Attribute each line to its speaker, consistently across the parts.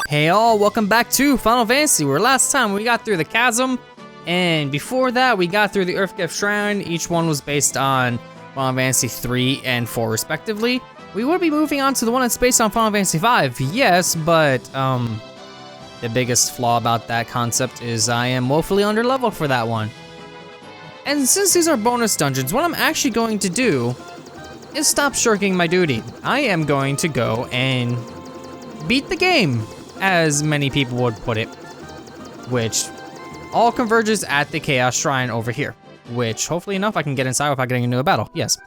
Speaker 1: Hey all, welcome back to Final Fantasy, where last time we got through the chasm, and before that we got through the Earthgift Shrine. Each one was based on Final Fantasy 3 and 4 respectively. We would be moving on to the one that's based on Final Fantasy 5, yes, but the biggest flaw about that concept is I am woefully underleveled for that one. And since these are bonus dungeons, what I'm actually going to do is stop shirking my duty. I am going to go and beat the game, as many people would put it, which all converges at the Chaos Shrine over here, which hopefully enough I can get inside without getting into a battle, yes.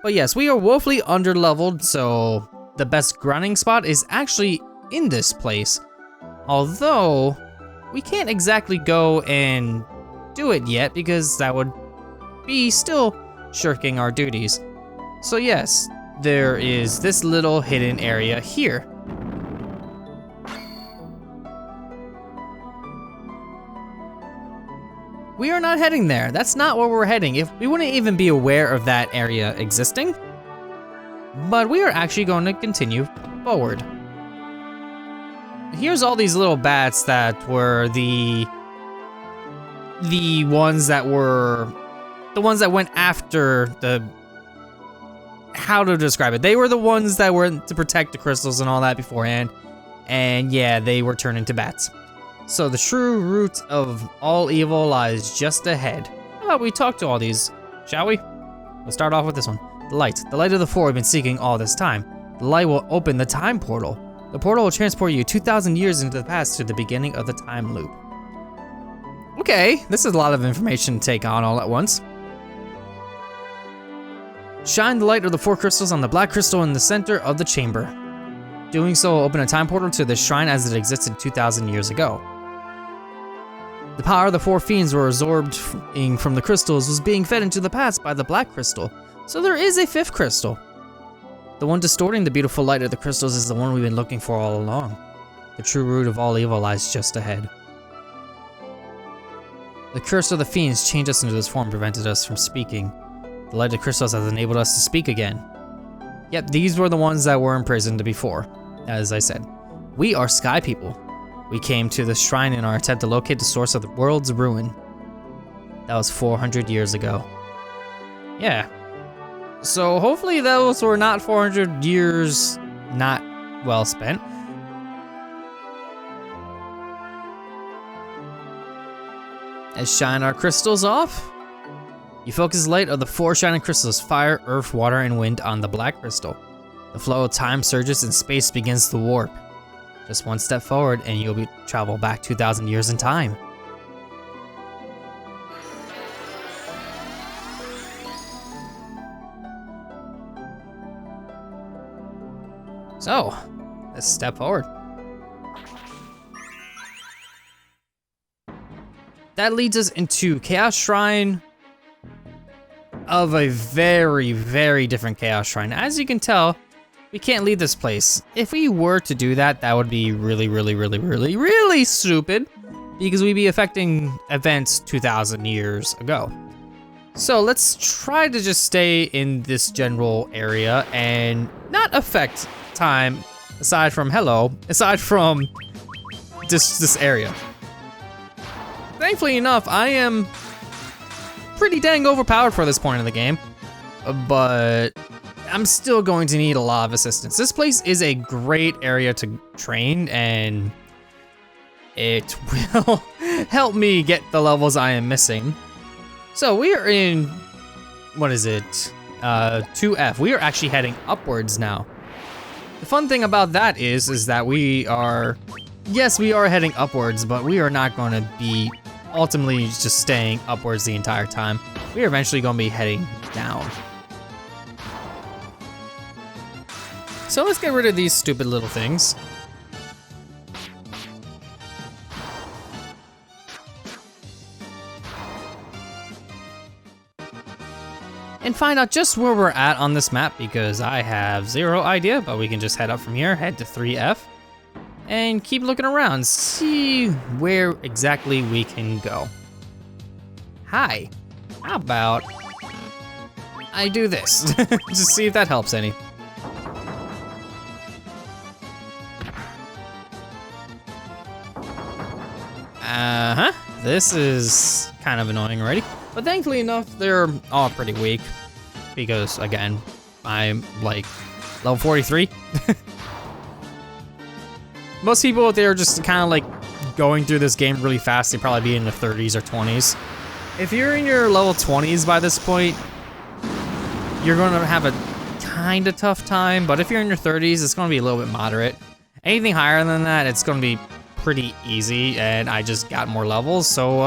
Speaker 1: But yes, we are woefully underleveled, so the best grinding spot is actually in this place. Although, we can't exactly go and do it yet because that would be still shirking our duties. So yes, there is this little hidden area here. We are not heading there. That's not where we're heading. If we wouldn't even be aware of that area existing. But we are actually going to continue forward. Here's all these little bats that were the ones that went after the, how to describe it? They were the ones that were to protect the crystals and all that beforehand. And yeah, they were turned into bats. So the true root of all evil lies just ahead. How about we talk to all these, shall we? We'll start off with this one. The light of the four we've been seeking all this time. The light will open the time portal. The portal will transport you 2,000 years into the past to the beginning of the time loop. Okay, this is a lot of information to take on all at once. Shine the light of the four crystals on the black crystal in the center of the chamber. Doing so will open a time portal to the shrine as it existed 2,000 years ago. The power of the four fiends were absorbed from the crystals was being fed into the past by the black crystal. So there is a fifth crystal. The one distorting the beautiful light of the crystals is the one we've been looking for all along. The true root of all evil lies just ahead. The curse of the fiends changed us into this form, prevented us from speaking. The light of crystals has enabled us to speak again. Yep, these were the ones that were imprisoned before. As I said, we are Sky People. We came to the shrine in our attempt to locate the source of the world's ruin. That was 400 years ago. Yeah. So hopefully those were not 400 years not well spent. Let's shine our crystals off. You focus the light of the four shining crystals, fire, earth, water, and wind on the black crystal. The flow of time surges and space begins to warp. Just one step forward and you'll travel back 2,000 years in time. So, let's step forward. That leads us into Chaos Shrine of a very, very different Chaos Shrine. As you can tell, we can't leave this place. If we were to do that, that would be really, really, really, really, really stupid, because we'd be affecting events 2,000 years ago. So let's try to just stay in this general area and not affect time aside from this area. Thankfully enough, I am pretty dang overpowered for this point in the game, but I'm still going to need a lot of assistance. This place is a great area to train, and it will help me get the levels I am missing. So we are in, what is it, 2F. We are actually heading upwards now. The fun thing about that is that we are heading upwards, but we are not going to be ultimately just staying upwards the entire time. We are eventually going to be heading down. So let's get rid of these stupid little things. And find out just where we're at on this map, because I have zero idea, but we can just head up from here, head to 3F, and keep looking around, see where exactly we can go. Hi, how about I do this? Just see if that helps any. Uh-huh. This is kind of annoying already. But thankfully enough, they're all pretty weak. Because, again, I'm like level 43. Most people out there are just kind of like going through this game really fast. They probably be in the 30s or 20s. If you're in your level 20s by this point, you're gonna have a kind of tough time. But if you're in your 30s, it's gonna be a little bit moderate. Anything higher than that, it's gonna be pretty easy. And I just got more levels, so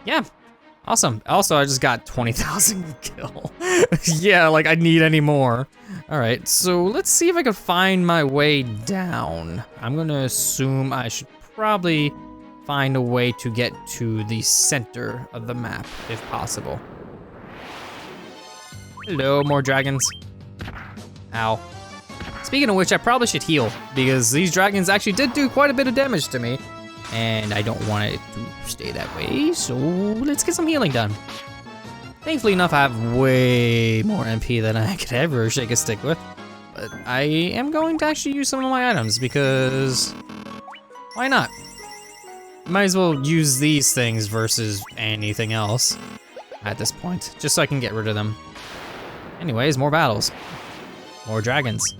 Speaker 1: yeah. Awesome. Also, I just got 20,000 kill. Yeah, like I need any more. All right, so let's see if I can find my way down. I'm gonna assume I should probably find a way to get to the center of the map, if possible. Hello, more dragons. Ow. Speaking of which, I probably should heal, because these dragons actually did do quite a bit of damage to me. And I don't want it to stay that way, so let's get some healing done. Thankfully enough, I have way more MP than I could ever shake a stick with. But I am going to actually use some of my items because why not? Might as well use these things versus anything else at this point, just so I can get rid of them. Anyways, more battles, more dragons,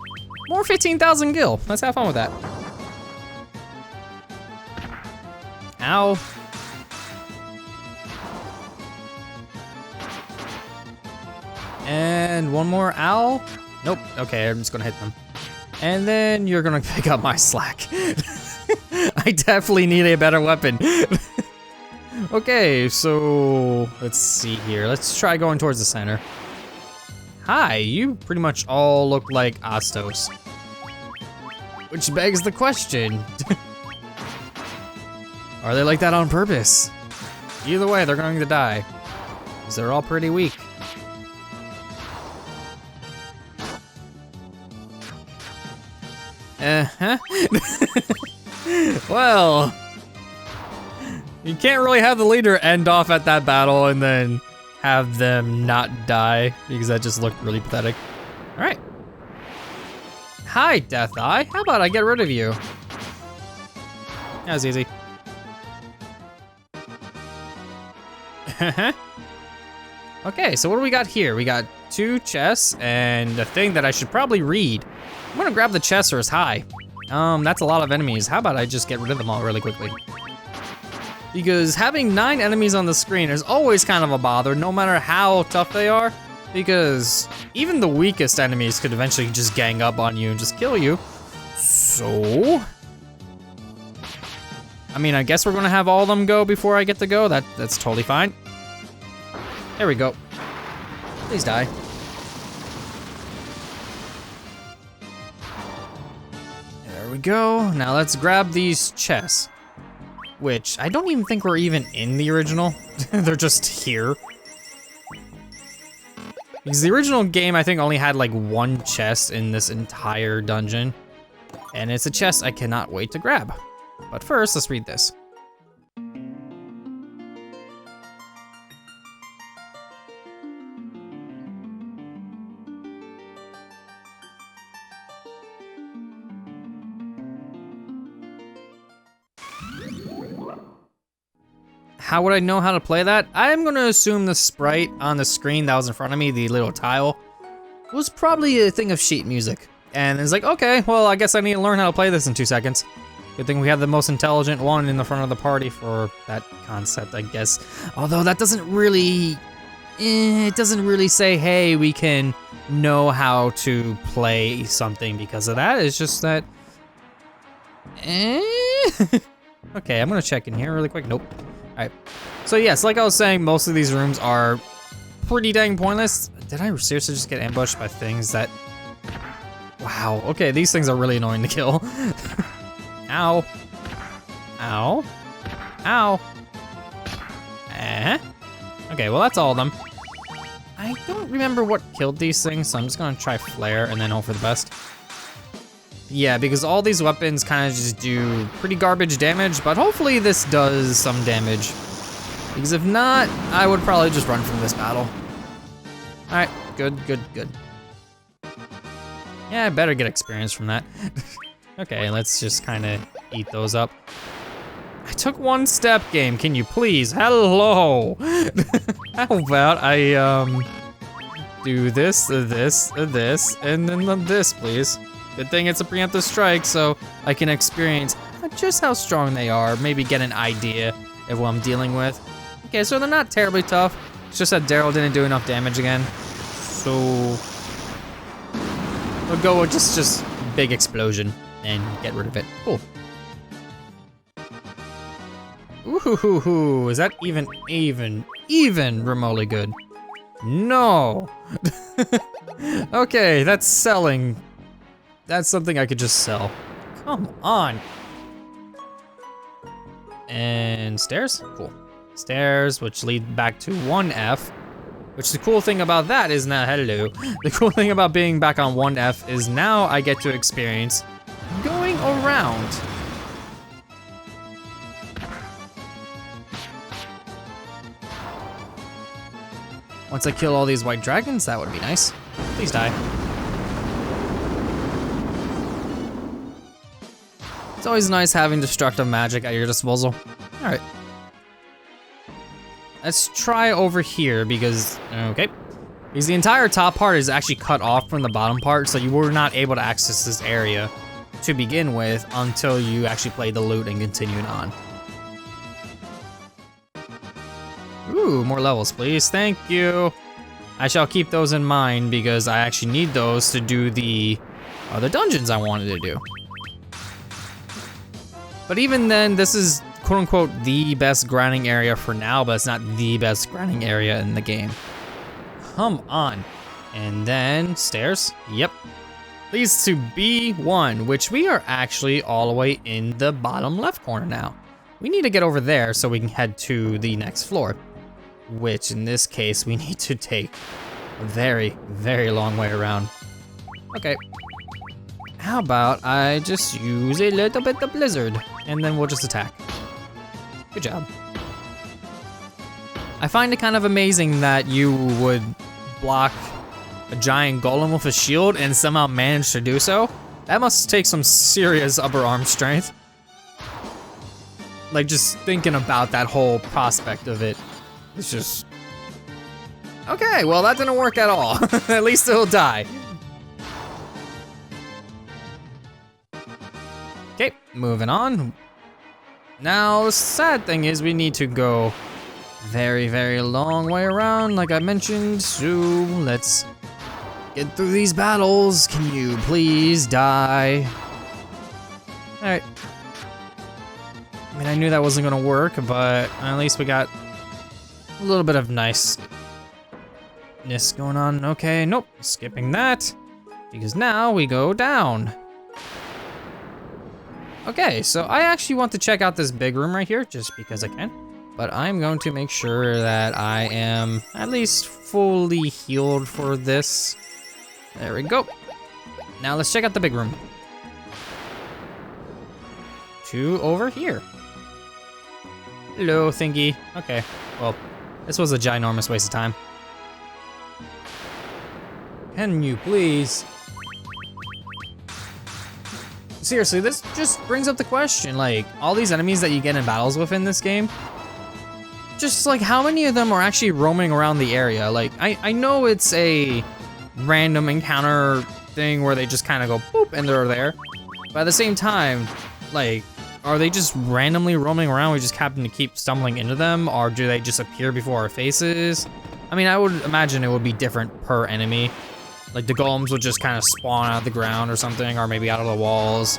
Speaker 1: more 15,000 gil. Let's have fun with that. Ow. And one more ow. Nope, okay, I'm just gonna hit them. And then you're gonna pick up my slack. I definitely need a better weapon. Okay, so let's see here. Let's try going towards the center. Hi, you pretty much all look like Astos. Which begs the question. Are they like that on purpose? Either way, they're going to die. Because they're all pretty weak. Uh-huh. Well, you can't really have the leader end off at that battle and then have them not die, because that just looked really pathetic. All right. Hi, Death Eye. How about I get rid of you? That was easy. Okay, so what do we got here? We got 2 chests and a thing that I should probably read. I'm gonna grab the chest or it's high. That's a lot of enemies. How about I just get rid of them all really quickly? Because having 9 enemies on the screen is always kind of a bother, no matter how tough they are. Because even the weakest enemies could eventually just gang up on you and just kill you. So, I mean, I guess we're gonna have all of them go before I get to go. That's totally fine. There we go. Please die. There we go. Now let's grab these chests. Which, I don't even think we're even in the original. They're just here. Because the original game, I think, only had like 1 chest in this entire dungeon. And it's a chest I cannot wait to grab. But first, let's read this. How would I know how to play that? I'm gonna assume the sprite on the screen that was in front of me, the little tile, was probably a thing of sheet music. And it's like, okay, well, I guess I need to learn how to play this in 2 seconds. Good thing we have the most intelligent one in the front of the party for that concept, I guess. Although that doesn't really, it doesn't really say, hey, we can know how to play something because of that. It's just that, Okay, I'm gonna check in here really quick. Nope. All right. So yes, like I was saying, most of these rooms are pretty dang pointless. Did I seriously just get ambushed by things that... Wow, okay, these things are really annoying to kill. Ow. Ow. Ow. Okay, well that's all of them. I don't remember what killed these things, so I'm just gonna try flare and then hope for the best. Yeah, because all these weapons kind of just do pretty garbage damage, but hopefully this does some damage. Because if not, I would probably just run from this battle. All right, good, good, good. Yeah, I better get experience from that. Okay, let's just kind of eat those up. I took one step, game. Can you please? Hello. How about I do this, this, and then this, please. Good thing it's a preemptive strike, so I can experience just how strong they are. Maybe get an idea of what I'm dealing with. Okay, so they're not terribly tough. It's just that Daryl didn't do enough damage again. So we'll go with just big explosion and get rid of it. Cool. Ooh, is that even remotely good? No. Okay, that's selling. That's something I could just sell. Come on. And stairs, cool. Stairs, which lead back to 1F. Which the cool thing about that is now, hello. The cool thing about being back on 1F is now I get to experience going around. Once I kill all these white dragons, that would be nice. Please die. It's always nice having destructive magic at your disposal. All right. Let's try over here because, okay. Because the entire top part is actually cut off from the bottom part, so you were not able to access this area to begin with until you actually play the loot and continued on. Ooh, more levels, please. Thank you. I shall keep those in mind because I actually need those to do the other dungeons I wanted to do. But even then, this is quote unquote the best grinding area for now, but it's not the best grinding area in the game. Come on. And then stairs, yep. Leads to B1, which we are actually all the way in the bottom left corner now. We need to get over there so we can head to the next floor, which in this case, we need to take a very, very long way around. Okay. How about I just use a little bit of blizzard and then we'll just attack. Good job. I find it kind of amazing that you would block a giant golem with a shield and somehow manage to do so. That must take some serious upper arm strength. Like just thinking about that whole prospect of it. It's just, okay, well that didn't work at all. At least it'll die. Okay, moving on. Now, the sad thing is we need to go very, very long way around, like I mentioned. So let's get through these battles. Can you please die? All right. I mean, I knew that wasn't gonna work, but at least we got a little bit of niceness going on. Okay, nope, skipping that, because now we go down. Okay, so I actually want to check out this big room right here, just because I can. But I'm going to make sure that I am at least fully healed for this. There we go. Now let's check out the big room. To over here. Hello, thingy. Okay, well, this was a ginormous waste of time. Can you please? Seriously, this just brings up the question, like, all these enemies that you get in battles with in this game, just like how many of them are actually roaming around the area? Like, I know it's a random encounter thing where they just kind of go boop and they're there, but at the same time, like, are they just randomly roaming around? We just happen to keep stumbling into them, or do they just appear before our faces? I mean, I would imagine it would be different per enemy. Like the golems would just kind of spawn out of the ground or something, or maybe out of the walls.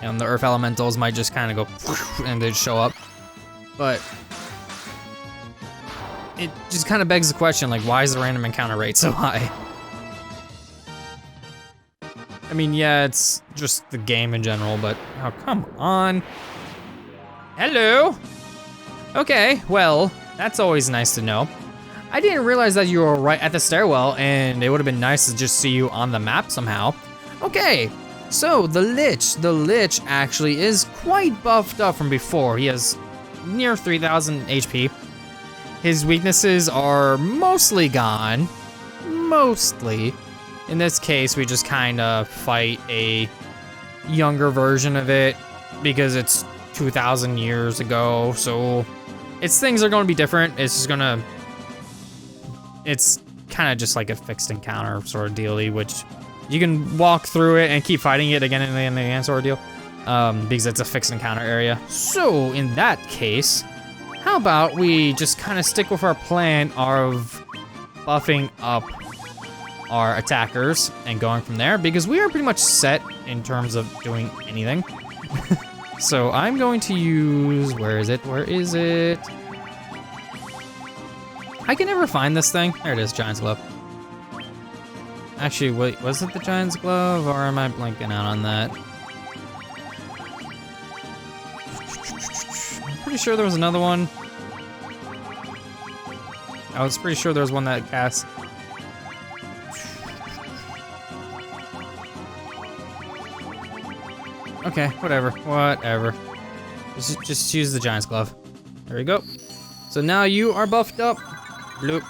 Speaker 1: And the earth elementals might just kind of go and they'd show up. But it just kind of begs the question, like, why is the random encounter rate so high? I mean, yeah, it's just the game in general, but oh, come on. Hello. Okay, well, that's always nice to know. I didn't realize that you were right at the stairwell, and it would have been nice to just see you on the map somehow. Okay, so the Lich actually is quite buffed up from before. He has near 3,000 HP. His weaknesses are mostly gone, mostly. In this case, we just kind of fight a younger version of it because it's 2,000 years ago, so its things are gonna be different. It's kind of just like a fixed encounter sort of dealy, which you can walk through it and keep fighting it again and again sort of deal, because it's a fixed encounter area. So in that case, how about we just kind of stick with our plan of buffing up our attackers and going from there, because we are pretty much set in terms of doing anything. So I'm going to use, where is it? I can never find this thing. There it is, Giant's Glove. Actually, wait, was it the Giant's Glove, or am I blanking out on that? I'm pretty sure there was another one. I was pretty sure there was one that cast. Okay, whatever. Just use the Giant's Glove. There we go. So now you are buffed up. Bloop.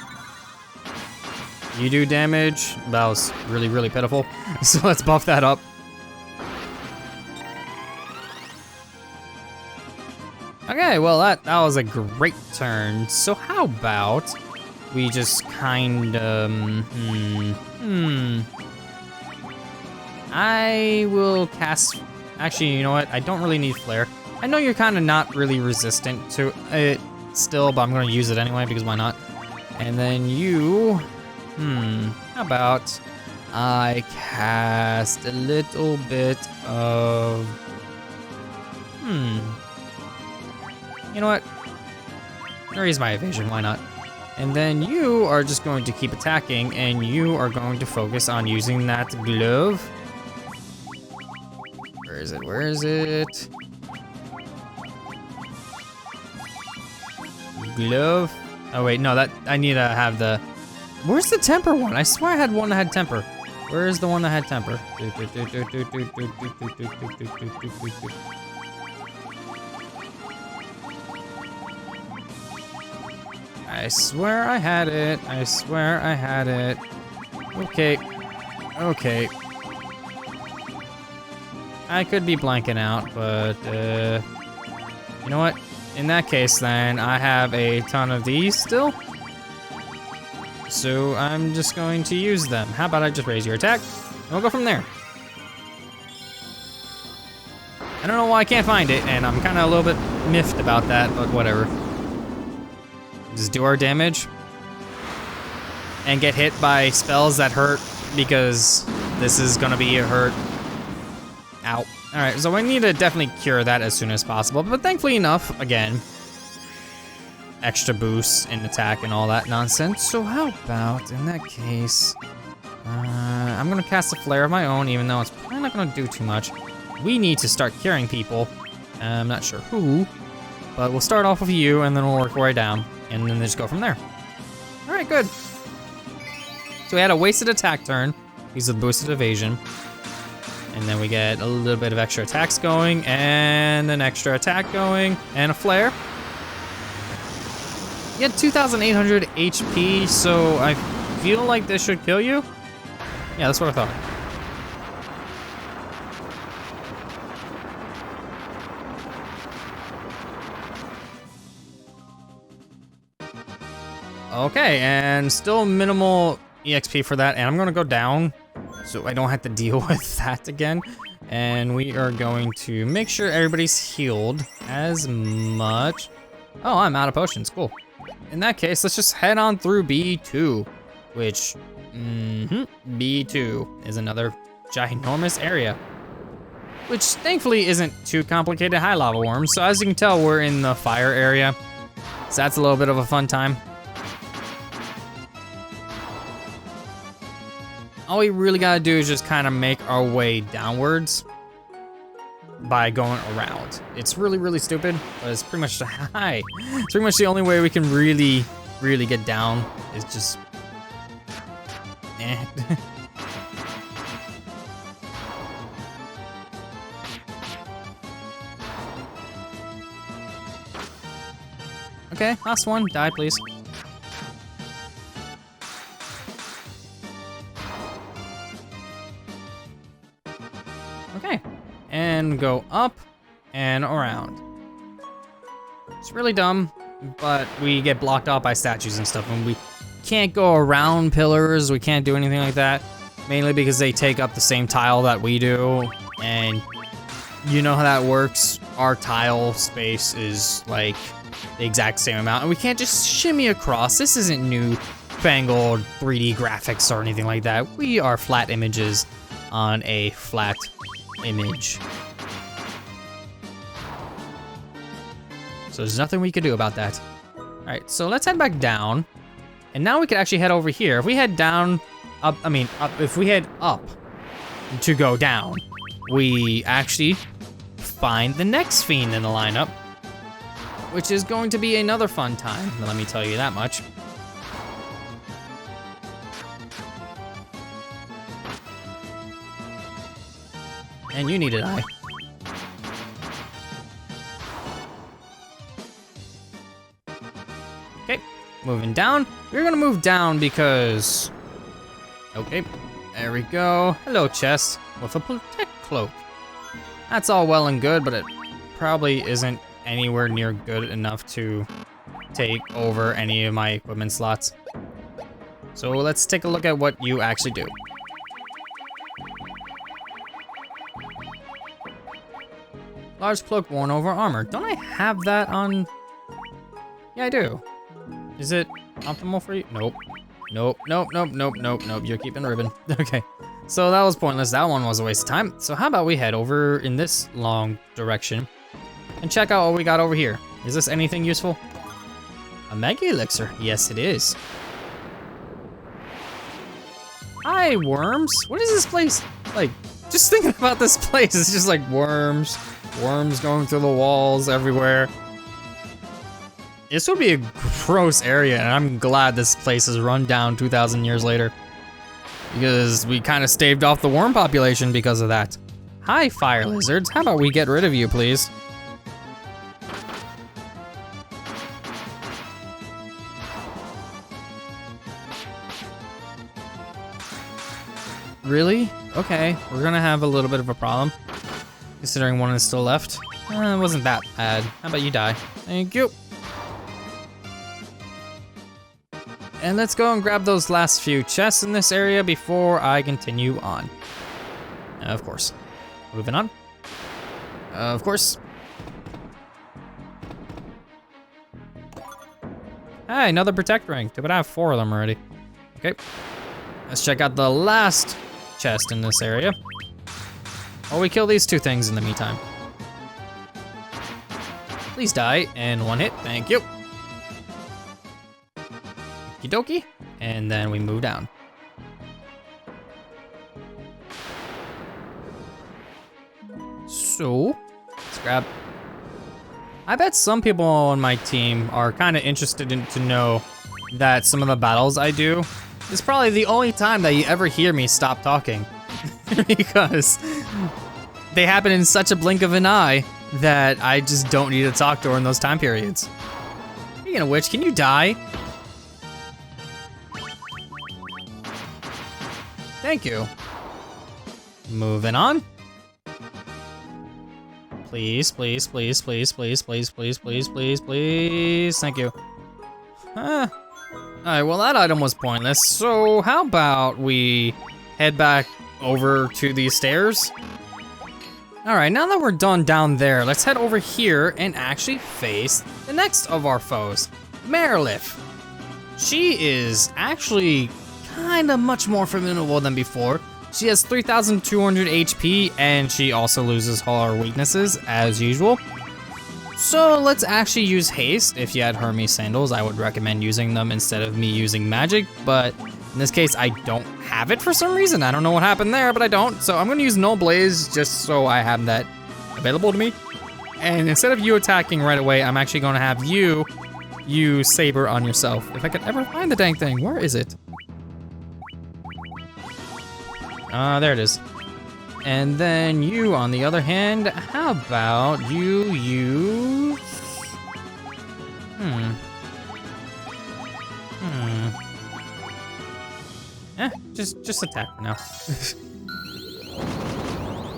Speaker 1: You do damage. That was really, really pitiful. So let's buff that up. Okay, well that was a great turn. So how about we just kind of, I will cast, actually, you know what? I don't really need Flare. I know you're kind of not really resistant to it still, but I'm gonna use it anyway because why not? And then you, how about I cast a little bit of, you know what? Raise my evasion, why not? And then you are just going to keep attacking, and you are going to focus on using that glove. Where is it? Glove. Oh wait, no, that, I need to have the, where's the temper one? I swear I had one that had temper. Where is the one that had temper? I swear I had it. Okay. I could be blanking out, but you know what? In that case, then I have a ton of these still. So I'm just going to use them. How about I just raise your attack? And we'll go from there. I don't know why I can't find it, and I'm kind of a little bit miffed about that, but whatever. Just do our damage and get hit by spells that hurt, because this is gonna be a hurt. Ow. All right, so I need to definitely cure that as soon as possible, but thankfully enough, again, extra boosts in attack and all that nonsense. So how about, in that case, I'm gonna cast a flare of my own, even though it's probably not gonna do too much. We need to start curing people. I'm not sure who, but we'll start off with you, and then we'll work our way down, and then just go from there. All right, good. So we had a wasted attack turn, because of boosted evasion. And then we get a little bit of extra attacks going, and an extra attack going, and a flare. You had 2,800 HP, so I feel like this should kill you. Yeah, that's what I thought. Okay, and still minimal EXP for that, and I'm gonna go down so I don't have to deal with that again. And we are going to make sure everybody's healed as much. Oh, I'm out of potions, cool. In that case, let's just head on through B2, which, B2 is another ginormous area, which thankfully isn't too complicated. High lava worms, so as you can tell, we're in the fire area, so that's a little bit of a fun time. All we really gotta do is just kind of make our way downwards by going around. It's really, really stupid, but it's pretty much it's pretty much the only way we can really, really get down is just, Okay, last one, die please. Okay, and go up and around. It's really dumb, but we get blocked out by statues and stuff, and we can't go around pillars. We can't do anything like that, mainly because they take up the same tile that we do, and you know how that works. Our tile space is like the exact same amount, and we can't just shimmy across. This isn't new fangled 3D graphics or anything like that. We are flat images on a flat image. So there's nothing we can do about that. All right, so let's head back down. And now we could actually head over here. If we head down, up, if we head up to go down, we actually find the next fiend in the lineup, which is going to be another fun time. Let me tell you that much. And you need an eye. Okay, moving down. We're gonna move down because... Okay, there we go. Hello, chest with a protect cloak. That's all well and good, but it probably isn't anywhere near good enough to take over any of my equipment slots. So let's take a look at what you actually do. Large cloak worn over armor. Don't I have that on? Yeah, I do. Is it optimal for you? Nope. Nope, nope, nope, nope, nope, nope. You're keeping ribbon. Okay. So that was pointless. That one was a waste of time. So how about we head over in this long direction and check out what we got over here. Is this anything useful? A mega elixir. Yes, it is. Hi, worms. What is this place? Like, just thinking about this place, it's just like worms. Worms going through the walls everywhere. This would be a gross area, and I'm glad this place is run down 2,000 years later. Because we kind of staved off the worm population because of that. Hi, fire lizards. How about we get rid of you, please? Really? Okay, we're gonna have a little bit of a problem. Considering one is still left. It wasn't that bad. How about you die? Thank you. And let's go and grab those last few chests in this area before I continue on. Of course. Moving on. Of course. Hey, another protect ring. Too bad I have 4 of them already. Okay. Let's check out the last chest in this area. While we kill these 2 things in the meantime. Please die in 1 hit. Thank you. Okie dokie. And then we move down. So, let's grab. I bet some people on my team are kind of interested to know that some of the battles I do is probably the only time that you ever hear me stop talking. Because they happen in such a blink of an eye that I just don't need to talk during those time periods. Speaking of which, can you die? Thank you. Moving on. Please, please, please, please, please, please, please, please, please, please. Thank you. Alright, well that item was pointless, so how about we head back over to these stairs? Alright, now that we're done down there, let's head over here and actually face the next of our foes, Marilith. She is actually kind of much more formidable than before. She has 3,200 HP, and she also loses her weaknesses, as usual. So let's actually use haste. If you had Hermes sandals, I would recommend using them instead of me using magic, but in this case, I don't have it for some reason. I don't know what happened there, but I don't. So I'm gonna use Null Blaze just so I have that available to me. And instead of you attacking right away, I'm actually gonna have you use Saber on yourself. If I could ever find the dang thing, where is it? There it is. And then you, on the other hand, how about you use... just attack for now.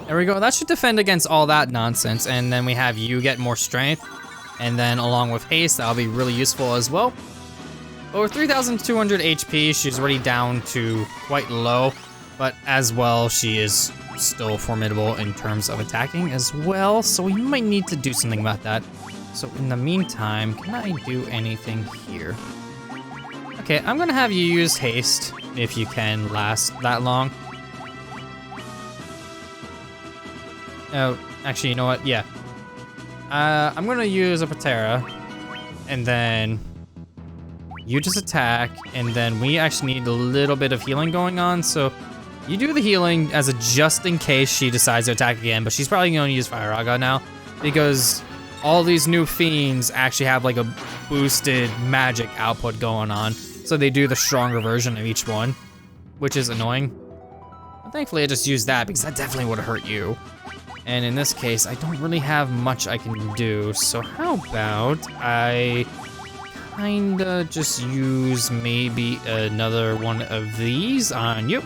Speaker 1: There we go, that should defend against all that nonsense, and then we have you get more strength. And then along with haste, that'll be really useful as well. But with 3,200 HP, she's already down to quite low. But as well, she is still formidable in terms of attacking as well. So we might need to do something about that. So in the meantime, can I do anything here? Okay, I'm gonna have you use haste if you can last that long. Oh, actually, you know what? Yeah. I'm gonna use a Patera, and then you just attack, and then we actually need a little bit of healing going on, so you do the healing as a just in case she decides to attack again, but she's probably gonna use Fire Aga now, because all these new fiends actually have like a boosted magic output going on, so they do the stronger version of each one, which is annoying. But thankfully I just used that because that definitely would have hurt you. And in this case, I don't really have much I can do, so how about I kinda just use maybe another one of these on you.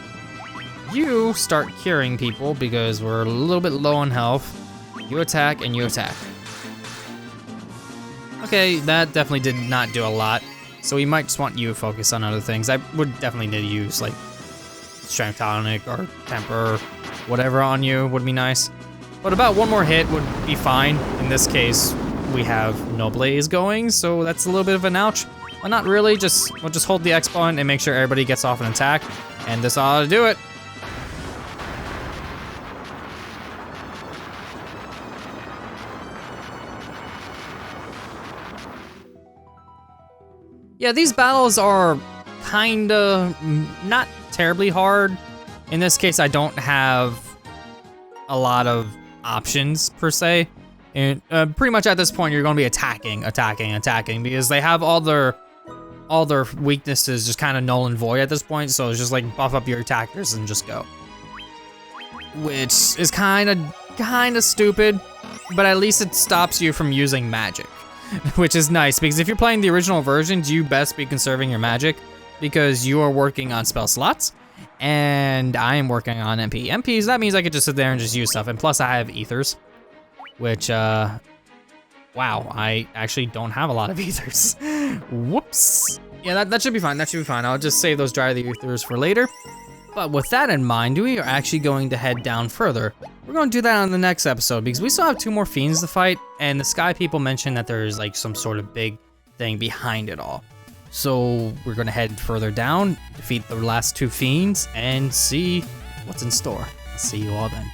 Speaker 1: You start curing people because we're a little bit low on health. You attack and you attack. Okay, that definitely did not do a lot, so we might just want you to focus on other things. I would definitely need to use like Strength Tonic or Temper, whatever on you would be nice. But about one more hit would be fine. In this case, we have no blaze going, so that's a little bit of an ouch. Well, not really, we'll just hold the X button and make sure everybody gets off an attack, and this ought to do it. Yeah, these battles are kinda not terribly hard. In this case, I don't have a lot of options per se, and pretty much at this point you're going to be attacking because they have all their weaknesses just kind of null and void at this point. So it's just like buff up your attackers and just go, which is kind of stupid, but at least it stops you from using magic, which is nice because if you're playing the original versions, you best be conserving your magic because you are working on spell slots. And I am working on MPs. That means I could just sit there and just use stuff. And plus I have ethers, which, wow, I actually don't have a lot of ethers. Whoops. Yeah, that should be fine. That should be fine. I'll just save those dry ethers for later. But with that in mind, we are actually going to head down further. We're going to do that on the next episode because we still have 2 more fiends to fight. And the Sky people mentioned that there's like some sort of big thing behind it all. So we're gonna head further down, defeat the last 2 fiends, and see what's in store. I'll see you all then.